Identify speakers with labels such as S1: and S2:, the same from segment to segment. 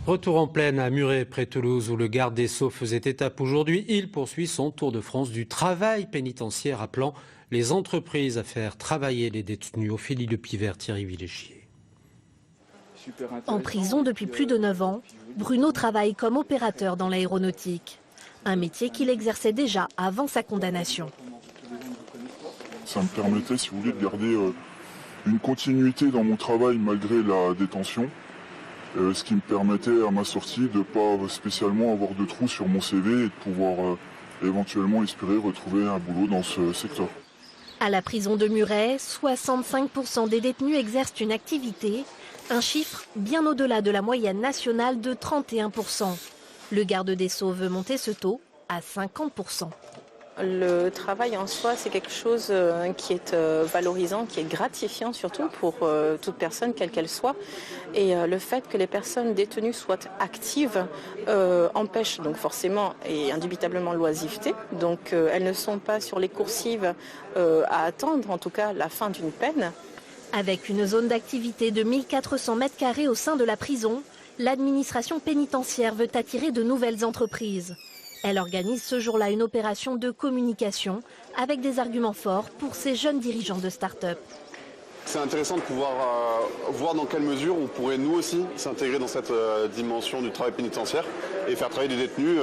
S1: Retour en plaine à Muret, près Toulouse, où le garde des Sceaux faisait étape aujourd'hui. Il poursuit son tour de France du travail pénitentiaire, appelant les entreprises à faire travailler les détenus. Ophélie Lepivert, Thierry Villéchier.
S2: En prison depuis plus de 9 ans, Bruno travaille comme opérateur dans l'aéronautique. Un métier qu'il exerçait déjà avant sa condamnation.
S3: Ça me permettait, si vous voulez, de garder une continuité dans mon travail malgré la détention. Ce qui me permettait à ma sortie de ne pas spécialement avoir de trous sur mon CV et de pouvoir éventuellement espérer retrouver un boulot dans ce secteur.
S2: À la prison de Muret, 65% des détenus exercent une activité, un chiffre bien au-delà de la moyenne nationale de 31%. Le garde des Sceaux veut monter ce taux à 50%.
S4: Le travail en soi, c'est quelque chose qui est valorisant, qui est gratifiant surtout pour toute personne, quelle qu'elle soit. Et le fait que les personnes détenues soient actives empêche donc forcément et indubitablement l'oisiveté. Donc elles ne sont pas sur les coursives à attendre, en tout cas, la fin d'une peine.
S2: Avec une zone d'activité de 1400 m² au sein de la prison, l'administration pénitentiaire veut attirer de nouvelles entreprises. Elle organise ce jour-là une opération de communication avec des arguments forts pour ces jeunes dirigeants de start-up.
S5: C'est intéressant de pouvoir voir dans quelle mesure on pourrait nous aussi s'intégrer dans cette dimension du travail pénitentiaire et faire travailler des détenus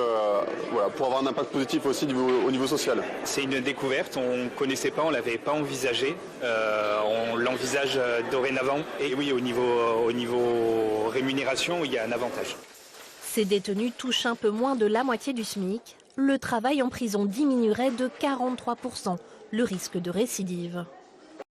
S5: pour avoir un impact positif aussi au niveau social.
S6: C'est une découverte, on ne connaissait pas, on ne l'avait pas envisagé, on l'envisage dorénavant. Et oui, au niveau rémunération, il y a un avantage.
S2: Ces détenus touchent un peu moins de la moitié du SMIC. Le travail en prison diminuerait de 43% le risque de récidive.